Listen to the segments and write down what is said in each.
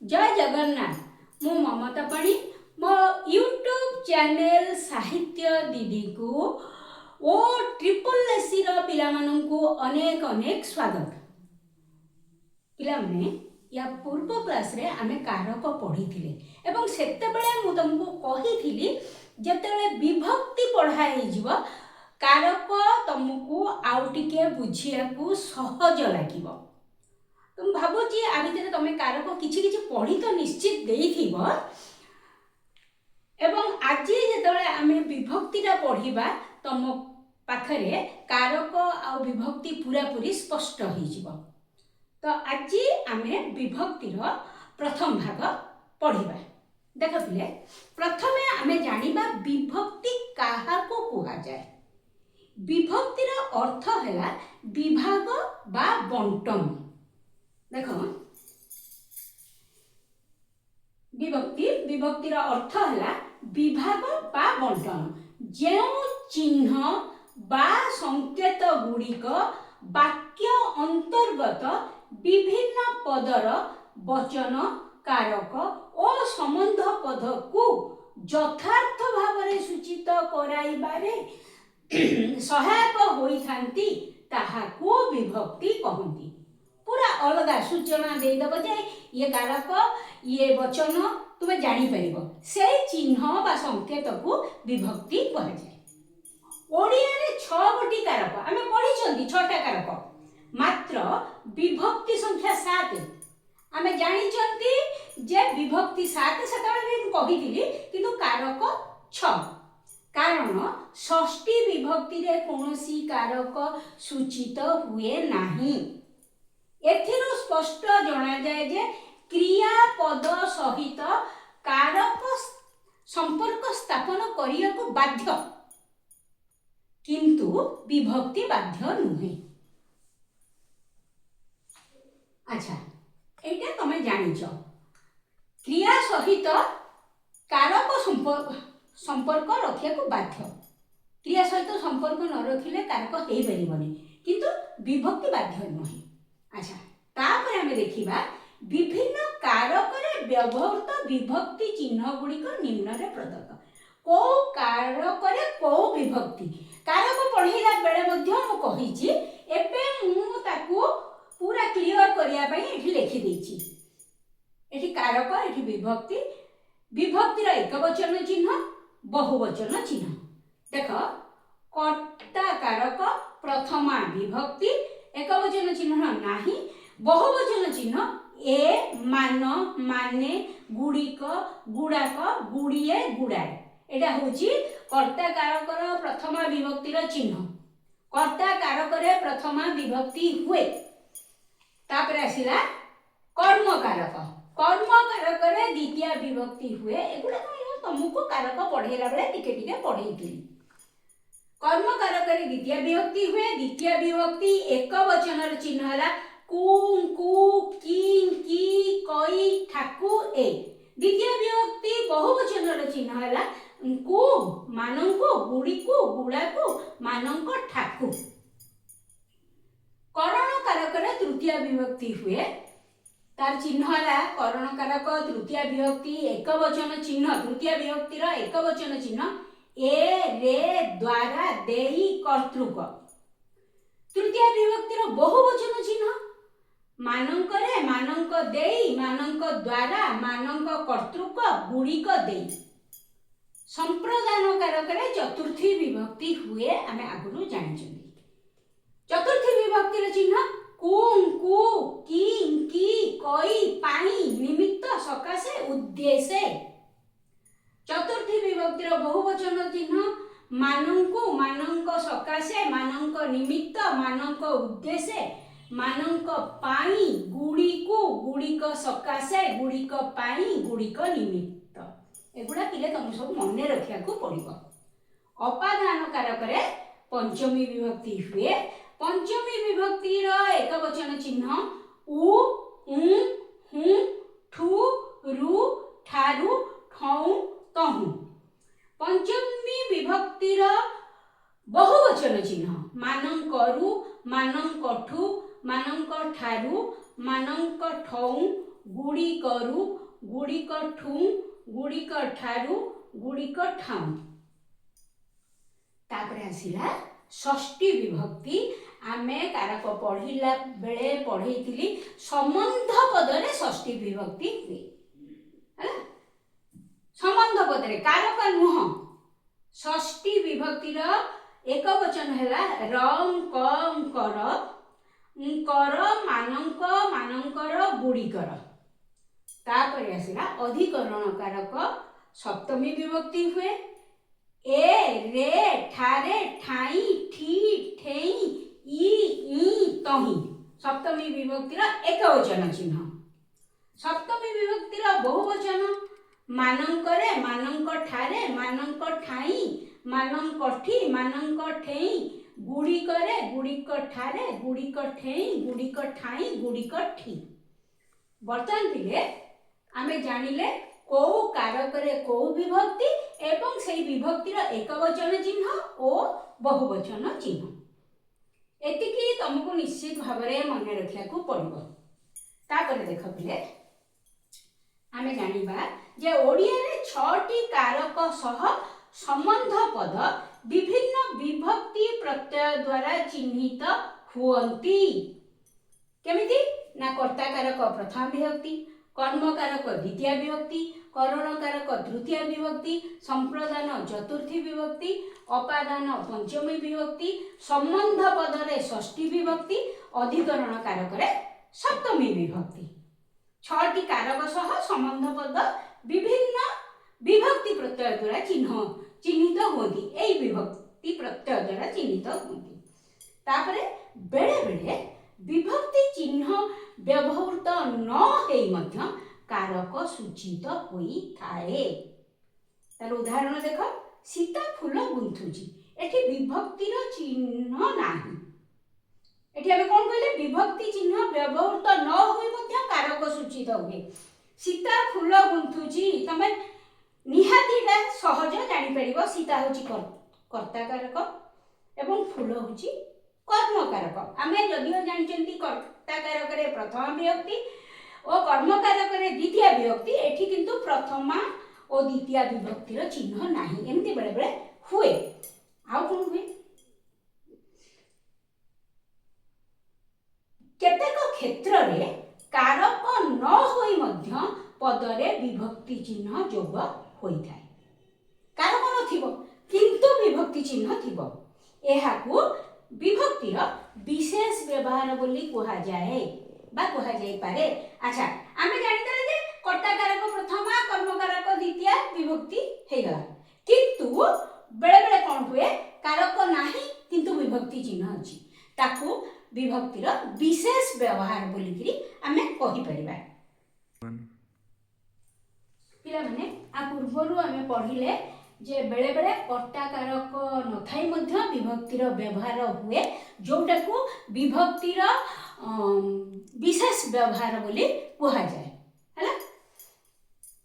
जय जगन्नाथ। मु ममता पाणी मो यूट्यूब चैनल साहित्य दीदी को ओ ट्रिपल एसी पिला माननकु अनेक अनेक स्वागत। पिला माने या पूर्व क्लास रे आमे कारक पढ़ी थिले एवं सेते बेले मु तुमको कही थिली जेतेले विभक्ति पढ़ाई जीव कारक तुमको आउ टिके बुझिया को सहज लागिवो। तुम भावुची आ भितर तुम कारक किछि किछि पढ़ी तो निश्चित देइथिब एवं आज जेतबेले आमे विभक्तिटा पढ़िबा तुम पाखरे कारक आ विभक्ति पूरा पूरी स्पष्ट हो जिवो। तो आज आमे विभक्तिर प्रथम भाग पढ़िबा। देख पिले प्रथमे आमे जानिबा विभक्ति काहाको कुहा जाय। विभक्तिर अर्थ हैला विभाग बा बंटन। देखो विभक्तिर अर्थ है विभाग बा बंटन। जो चिन्ह बा संकेत गुड़िक वाक्य अंतर्गत विभिन्न पदर वचन कारक और संबंध पद को यथार्थ भाव में सूचित कराइबारे सहायक होइथांती ताहाको विभक्ति कहंती। पूरा अलग सूचना देदेव जे ये कारक ये वचन तुम्हें जानी परिबो से चिन्ह बा संकेत को विभक्ति कह जाए। ओडिया रे 6 गोटी कारक आमे पढ़ी छंदी 6टा कारक मात्र विभक्ति संख्या 7 आमे जानी छंदी जे विभक्ति 7 सेतबे भी कहिदिली किंतु कारक 6 कारण षष्ठी विभक्ति रे कोनोसी कारक सूचित हुए नाही। एथिरो स्पष्ट जना जाए जे क्रियापद सहित कारक संपर्क स्थापन करिया को बाध्य किंतु विभक्ति बाध्य नुहे। अच्छा एटा तमे जानिछ क्रिया सहित कारक संपर्क रखिया को बाध्य। क्रिया सहित संपर्क न रखिले कारक हेई परिबनी किंतु विभक्ति बाध्य नुहे। अच्छा तापर हमें देखिबा विभिन्न कारक रे व्यवहृत विभक्ति चिन्ह गुड़िक निम्न रे प्रदत्त। को कारक रे को विभक्ति कारक पढ़िला बेले मध्य मु कहिछि एबे मु ताकू पूरा क्लियर करिया पई एठी लिखि देछि। एठी कारक एठी विभक्ति विभक्ति रे एकवचन चिन्ह बहुवचन चिन्ह। देखो कर्ता कारक प्रथमा विभक्ति एकवचन चिन्ह नाही बहुवचन चिन्ह ए मान माने गुड़िक गुड़ाक गुड़िए गुड़ाए एटा होची कर्ता कारकर प्रथमा विभक्तिर चिन्ह। कर्ता कारकरे प्रथमा विभक्ति हुए तापर आसिला कर्म कारक कर्म कारकरे द्वितीय विभक्ति हुए। एगुडा तो तुमको कारक पढ़ेला बेले टिके टिके पढ़ेइथिली। कर्म कारक द्वितीय विभक्ति हुए। द्वितीय विभक्ति एक वचन चिन्ह है कुं कु किं की कई ठाकु ए। द्वितीय विभक्ति बहुवचन चिन्ह है कु मानंको गुड़िकु गुड़ाकु मानंको ठाकु। करण कारक तृतीय विभक्ति हुए तार चिन्ह है करण कारक तृतीय विभक्ति एक वचन चिन्ह। तृतीय विभक्तिर एक वचन चिन्ह ए रे द्वारा देई कर्तृक। तृतीय विभक्तिर बहुवचन चिन्ह मानंक रे मानंक देई मानंक द्वारा मानंक कर्तृक गुड़िक देई। संप्रदान कारक रे चतुर्थी विभक्ति हुए आमे आगुरु जानिछंदी। चतुर्थी विभक्तिर चिन्ह कुं कु किं की कई पाई निमित्त सकाशे उद्देश्य। चतुर्थी विभक्तिर बहुवचन चिन्ह मानंकु मानंक सकाशे मानंक निमित्त मानंक उद्देश्य मानंक पाई गुड़िकु गुड़िक सकाशे गुड़िक पाई गुड़िक निमित्त। एगुड़ा पिले तुम सब मन रखिया को पड़िबो। अपादान कारक रे पंचमी विभक्ति हुए। पंचमी विभक्तिर एक वचन चिन्ह उ उ हु ठु रु ठारु ठौ तहु। पंचमी विभक्तिर बहुवचन चिन्ह मानंकरु मानंकठु मानंक ठारु मानंक ठौ गुड़िकरु गुड़िकठू गुड़िकठारु गुड़िकठाऊ। तापर आसिला षष्ठी विभक्ति। आमे कारक पढ़िला बेले पढ़ेइतिली संबंध पदरे षष्ठी विभक्ति हुए है। संबंध पदरे कारक नुह। षष्ठी विभक्तिर एक वचन हैला रम कम कर कर मानंक मानंकर गुड़िकर। तापर आसिला अधिकरण कारक सप्तमी विभक्ति हुए ए रे ठारे ठाई ठी ठेई ई तही। सप्तमी विभक्तिर एक वचन चिन्ह। सप्तमी विभक्तिर बहुवचन मानंकरे मानंक ठारे मानंक ठाई मानंक ठी मानंक ठेई गुड़िकरे गुड़िक ठारे गुड़िक ठेई गुड़िक ठाई गुड़िक ठी। बर्तमान पिले आमे जानिले को कारकरे को विभक्ति एवं सेई विभक्तिर एक वचन चिन्ह और बहुवचन चिन्ह। एतिकी तुमको निश्चित भाव में मन रखा पड़ो। तापर देख पिले आमे जानिबा जे ओडिया रे 6टी कारक सह संबंध पद विभिन्न विभक्ति प्रत्यय द्वारा चिन्हित हुअन्ति। केमिति ना कर्ता कारक प्रथम विभक्ति, कर्म कारक द्वितीय विभक्ति, करण कारक तृतीय विभक्ति, संप्रदान चतुर्थी विभक्ति, अपादान पंचमी विभक्ति, संबंध पदरे षष्ठी विभक्ति, अधिकरण कारक सप्तमी विभक्ति। 6टी कारक सह संबंध पद विभिन्न विभक्ति प्रत्यय द्वारा चिन्हित होती। एई विभक्ति प्रत्यय द्वारा चिन्हित होती। तापरे बेले बेले विभक्ति चिन्ह व्यवहृत न हेई मध्य कारक सूचित होई थाए। तार उदाहरण देख सीता फूल गुंथुची। एठी विभक्तिर चिन्ह नाही। एठी आमे कोन कहले विभक्ति चिन्ह व्यवहृत न होई मध्य कारक सूचित हुए। सीता फूल गुंथुची तमे निहातीटा सहज जानि परिबो। सीता होची कर्ता कारक एवं फूल होची कर्म कारक। आमे जदियो जानिचंती कर्ता कारक रे प्रथम विभक्ति और कर्म कारक रे द्वितीय विभक्ति। एठी किंतु प्रथमा और द्वितीय विभक्तिर चिन्ह नाही। एमती बेले बेले हुए। आउ कोन हुए केतेक क्षेत्र रे कारक न होई मध्य पदरे विभक्ति चिन्ह जोग होई थाए। कारक नथिबो किंतु विभक्ति चिन्ह थिबो। एहाकू विभक्तिर विशेष व्यवहार बोली कहा जाए बा कहा जाई पारे। अच्छा आमे जानितले जे कर्ता कारक प्रथम कर्म कारक द्वितीय विभक्ति हे गला। किंतु बेले बेले कोन हुए कारक नाही किंतु विभक्ति चिन्ह अछि। ताकू विभक्तिर विशेष व्यवहार बोली करी आमे कहि परिबा। पिला माने आ पूर्वरु आमे पढिले जे बेले बेले कर्ता कारक नथाई मध्य विभक्तिर व्यवहार हुए जोटाकू विभक्तिर विशेष व्यवहार बोली कहा जाए है।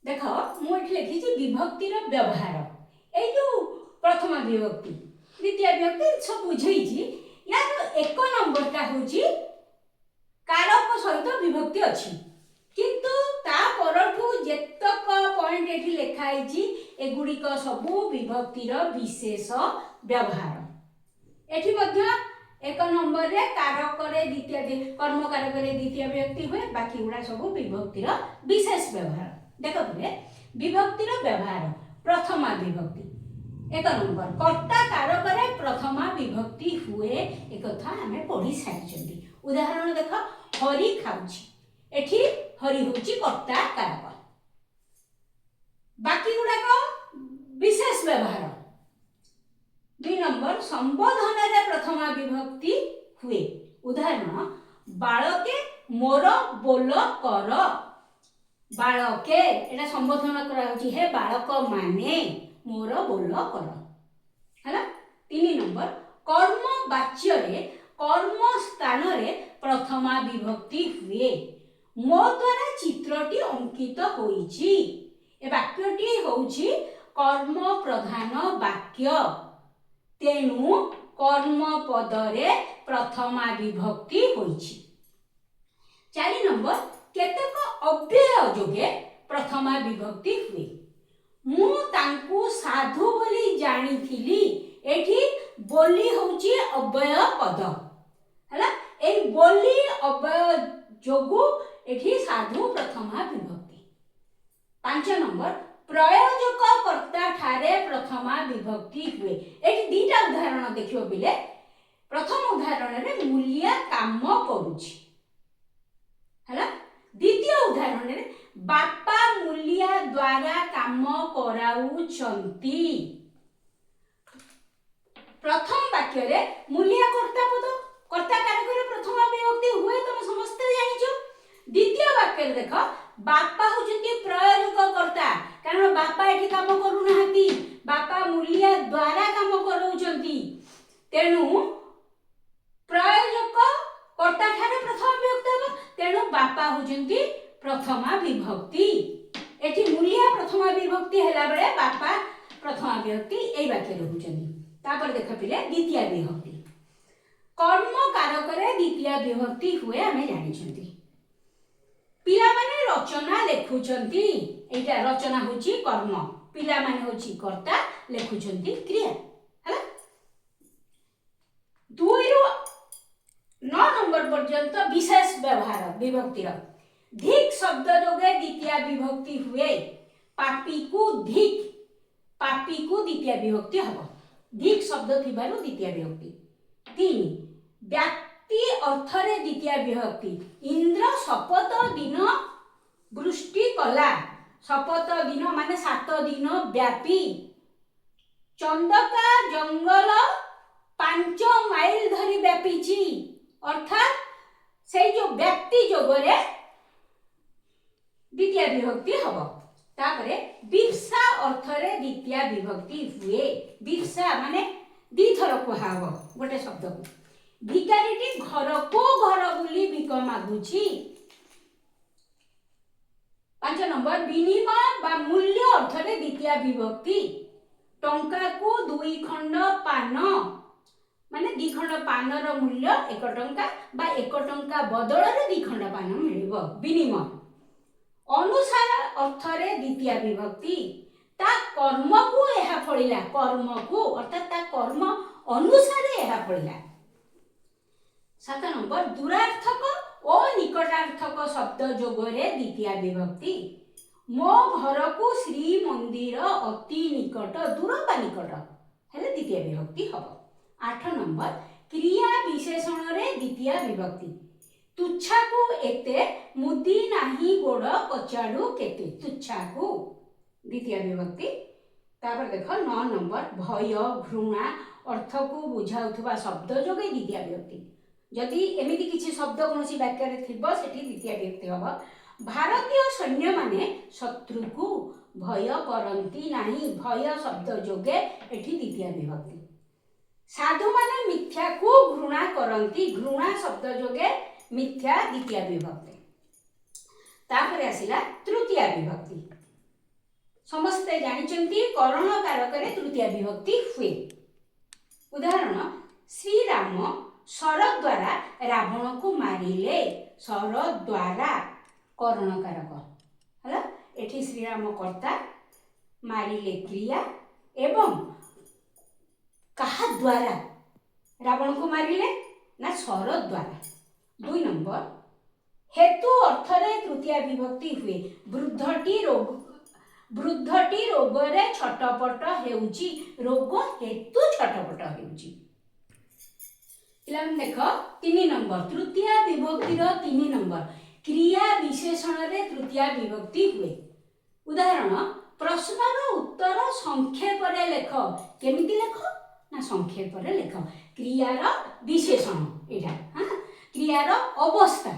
देख मु एठी लिखी विभक्तिर व्यवहार। ए जो प्रथम विभक्ति द्वितीय विभक्ति सब बुझेइछि। यार एक नंबरटा होची कारक सहित विभक्ति अछि किंतु ता परठू जेतक पॉइंट एठी लिखा आइछि एगुड़िक सबु विभक्तिर विशेष व्यवहार। एठी मध्य एक नंबर रे कारक रे द्वितीय कर्म कारक रे द्वितीय विभक्ति हुए। बाकी गुड़ा सबु विभक्तिर विशेष व्यवहार। देख परे विभक्तिर व्यवहार प्रथमा विभक्ति एक नंबर कर्ता कारक रे प्रथमा विभक्ति हुए एक कथा हमें पढ़ी सारिछंती। उदाहरण देख हरि खाउछि। एठी हरि होची कर्ता कारक। बाकी गुड़ा विशेष व्यवहार। 2 नंबर संबोधन रे प्रथमा विभक्ति हुए। उदाहरण बालके मोर बोल कर। बालके एटा संबोधन करा होची हे बालक माने मोर बोल कर हैला। 3 नंबर कर्म वाच्य रे कर्म स्थान रे प्रथमा विभक्ति हुए। मो द्वारा चित्रटी अंकित होईची। ए वाक्यटी होउची कर्म प्रधान वाक्य तेणु कर्म पदरे प्रथमा विभक्ति होईची। 4 नंबर केतेक अव्यय जोगे प्रथमा विभक्ति हुए। मु तांकु साधु बोली जानिथिली, एठी बोली होची अव्यय पद हला। ए बोली अव्यय जोगु एठी साधु प्रथमा विभक्ति। 5 नंबर प्रयोजक कर्ता ठारे प्रथमा विभक्ति हुए। एठी दीटा उदाहरण देखियो बिले। प्रथम उदाहरण रे मूल्य काम करूची हला। द्वितीय उदाहरण रे बापा मूल्या द्वारा काम कराउचंती। प्रथम वाक्य रे मूल्य कर्ता पद कर्ता कारक रे प्रथम विभक्ति हुए तुम समस्त जानिचो। द्वितीय वाक्य रे देखो बापा होचंती प्रयोजक कर्ता, कारण बापा एठी काम करू नाहंती, बापा मूल्य द्वारा काम कराउचंती। तेनु प्रयोजक कर्ता ठारे प्रथम विभक्ति हबो, तेनु बापा होचंती प्रथमा विभक्ति। एठी मूल्य प्रथमा विभक्ति हैला बेले बापा प्रथमा विभक्ति एई वाक्य रे होचंती। तापर देख पिले द्वितीय विभक्ति। कर्म कारक रे द्वितीय विभक्ति हुए हमें जानि छंती। पिला माने रचना लेखुचंती, एटा रचना होची कर्म, पिला माने होची कर्ता, लेखुचंती क्रिया हला। 2 रु 9 नंबर पर्यंत विशेष व्यवहार विभक्तिर। धिक शब्द जोगे द्वितीय विभक्ति हुए। पापी को धिक, पापी को द्वितीय विभक्ति हबो। धिक शब्द थिबारु द्वितीय विभक्ति। 3 व्यक्ति अर्थ रे द्वितीय विभक्ति। इंद्र शपथ दिन वृष्टि कला, शपथ दिन माने 7 दिन व्यापी। चंदका जंगल 5 माइल धरी व्यापीची, अर्थात से जो व्यक्ति जोगरे द्वितीय विभक्ति हबो। तापरे विप्सा अर्थ रे द्वितीय विभक्ति हुए। विप्सा माने दी थर कहबो गोटे शब्द को। भिखारीटी घर को घर बुली भिक मागुची। 5 नंबर विनिमय बा मूल्य अर्थ रे द्वितीय विभक्ति। टंका को 2 खंड पान माने 2 खंड पानर मूल्य 1 टंका बा 1 टंका बदल रे 2 खंड पान मिलिबो, विनिमय। अनुसार अर्थ रे द्वितीय विभक्ति। ता कर्म को एहा फळिला, कर्म को अर्थात ता कर्म अनुसार एहा फळिला। 7 नंबर दूरार्थक और निकटार्थक शब्द जोगरे द्वितीय विभक्ति। मो घर को श्री मंदिर अति निकट, दूर बा निकट हेले द्वितीय विभक्ति हबो। 8 नंबर क्रिया विशेषण रे द्वितीय विभक्ति। तुच्छा को एते मुदी नाही गोड़ कचाडू केते, तुच्छा को द्वितीय विभक्ति। तापर देखो 9 नंबर भय घृणा अर्थ को बुझाउथबा शब्द जोगे द्वितीय विभक्ति। जदि एमिति किछि शब्द कोनोसी वाक्य रे थिबो सेठी द्वितीय विभक्ति हबो। भारतीय सैन्य माने शत्रु को भय करंती नाही, भय शब्द जोगे एठी द्वितीय विभक्ति। साधु माने मिथ्या को घृणा करंती, घृणा शब्द जोगे मिथ्या द्वितीय विभक्ति। तापर आसिला तृतीय विभक्ति। समस्ते जानिचंती करण कारक रे तृतीय विभक्ति हुए। उदाहरण श्री राम शर द्वारा रावण को मारिले, शर द्वारा करण कारक हला। एठी श्री राम कर्ता, मारिले क्रिया, एवं कहा द्वारा रावण को मारिले ना शर द्वारा। 2 नंबर हेतु अर्थ रे तृतीय विभक्ति हुए। वृद्धटी रोग रे छटपट हेउची, रोग हेतु छटपट हेउची। इलाम देखो 3 नंबर तृतीय विभक्ति रो 3 नंबर क्रिया विशेषण रे तृतीय विभक्ति हुए। उदाहरण प्रश्न रो उत्तर संक्षेप रे लेख। केमिति लेख ना संक्षेप रे लेख। क्रिया रो विशेषण एटा, हां क्रिया रो अवस्था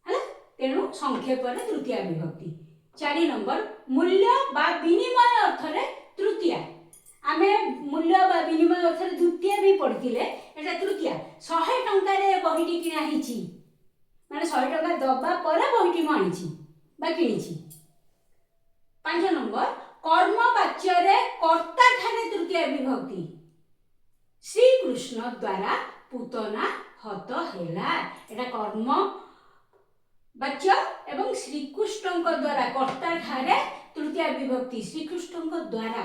है, तेणु संक्षेप रे तृतीय विभक्ति। 4 नंबर मूल्य बा विनिमय अर्थ रे तृतीय। आमे मूल्य बा विनिमय अर्थ रे द्वितीय भी पढ़िथिले, एटा तृतीय। 100 टंका रे बहिटी किना हिची माने 100 टंका दबा परे बहिटी म आनिची बा किनिची। 5 नंबर कर्म वाच्य रे कर्ता ठाने तृतीय विभक्ति। श्री कृष्ण द्वारा पूतना हत हेला, एटा कर्म वाच्य एवं श्रीकृष्ण द्वारा कर्ता ठारे तृतीय विभक्ति श्रीकृष्ण द्वारा।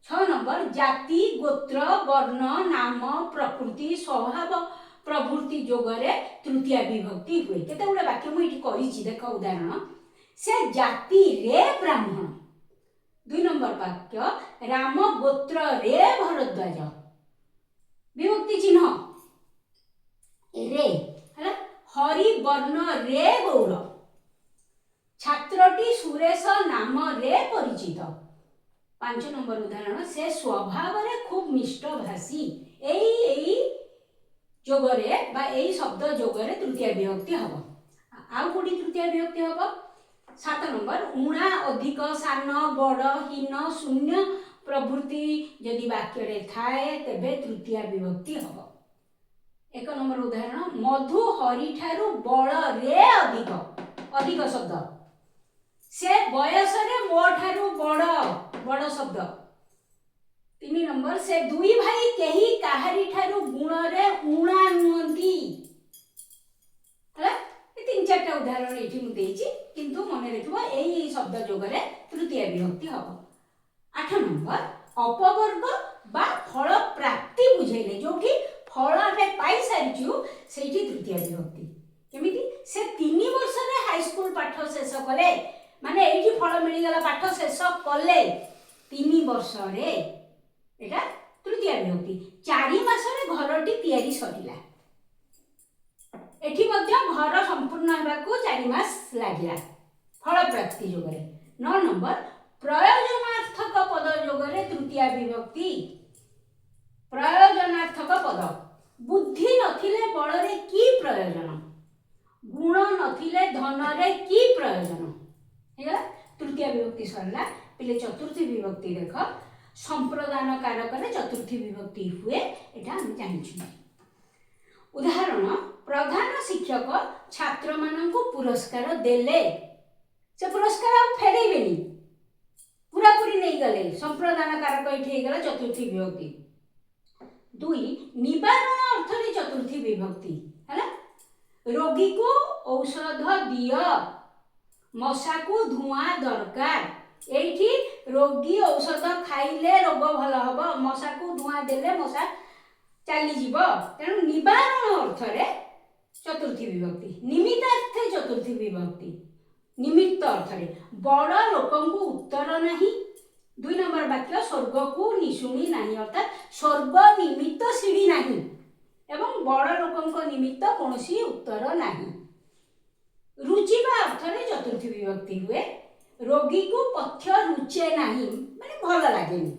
6 नंबर जाति गोत्र वर्ण नाम प्रकृति स्वभाव प्रवृत्ति जोगरे तृतीय विभक्ति हुए। केते गुडे वाक्य मुझे करिछि देख उदाहरण से जाति रे ब्राह्मण। 2 नंबर वाक्य राम गोत्र रे भरद्वाज विभक्ति चिन्ह रे है हरि वर्ण रे गौर छात्रटी सुरेश नाम रे परिचित। 5 नंबर उदाहरण से स्वभाव रे खूब मिष्टभाषी एई जोगरे बा एई शब्द जोगरे तृतीय विभक्ति हबो। आउ कोडी तृतीय विभक्ति हबो। 7 नंबर उणा अधिक सान बड़ हीन शून्य प्रवृत्ति यदि वाक्य रे थाए तेबे तृतीय विभक्ति हबो। 1 नंबर उदाहरण मधु हरि ठारू बड़ रे अधिक अधिक शब्द से बयस रे मो ठारू बड़ शब्द। 3 नंबर से दुई भाई केही काहारी ठारू गुण रे उणा नुहंती है। 3-4 उदाहरण एठी मु देइछि किंतु मने रखिबो एई शब्द जोगरे तृतीय विभक्ति हबो। 8 नंबर अपवर्ग बा फल प्राप्ति बुझेले जोठी फल रे पाई सारिछु सेठी तृतीय विभक्ति। केमिति से 3 वर्ष रे हाई स्कूल पाठ शेष कले माने एठी फल मिली गला पाठ शेष कले 3 वर्ष रे एटा तृतीय विभक्ति। 4 मास रे घरटी तयारी सरिला एठी मध्य घर संपूर्ण हेबाकू 4 मास लागिला फल प्राप्ति जोगरे। 9 नंबर प्रयोजनार्थक पद जोगरे तृतीय विभक्ति। प्रयोजनार्थक पद बुद्धि नथिले बଳରେ की प्रयोजन गुण नथिले धन रे की प्रयोजन हेला तृतीय विभक्ति सरला। पिले चतुर्थी विभक्ति देख संप्रदान कारक रे चतुर्थी विभक्ति हुए एटा हम जानिछु। उदाहरण प्रधान शिक्षक छात्र माननकु पुरस्कार देले से पुरस्कार फेरेबेनी पूरा पूरी नहीं गले संप्रदान कारक एठी गला चतुर्थी विभक्ति। 2 निवारण अर्थ रे चतुर्थी विभक्ति हैला रोगी को औषध दियो मशा को धुआं दरकार एठी रोगी औषध खाइले रोग भल हबो मशा को धुआं देले मशा चली जीव तेणु निवारण अर्थ रे चतुर्थी विभक्ति। निमित्तार्थे चतुर्थी विभक्ति निमित्त अर्थ रे बड़ लोकंकु उत्तर नहीं। 2 नंबर वाक्य स्वर्ग को निशुणी नहीं अर्थात स्वर्ग निमित्त सीढ़ी नहीं एवं बड़ लोकंक निमित्त कोनोसी उत्तर नहीं। रुचिबा अर्थ रे चतुर्थी विभक्ति हुए रोगी को पथ्य रुचे नहीं माने भल लागेनी।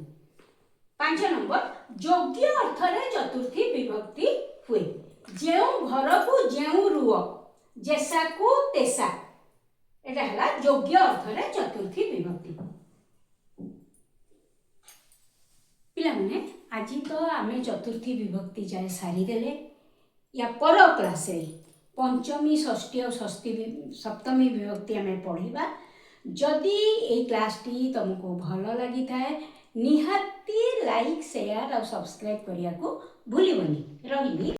5 नंबर योग्य अर्थ रे चतुर्थी विभक्ति हुए जेउ घर को जेउ रुओ जेसा को तेसा एटा हला योग्य अर्थ रे चतुर्थी विभक्ति। पिला माने आज तो आमे चतुर्थी विभक्ति जाय सारी देले या पर क्लास रे पंचमी षष्ठी और सप्तमी विभक्ति आमे पढ़िबा। जदि ए क्लास टी तुमको भल लगी थाए निहाती लाइक शेयर और सब्सक्राइब करिया को भूलिबनी रहिली।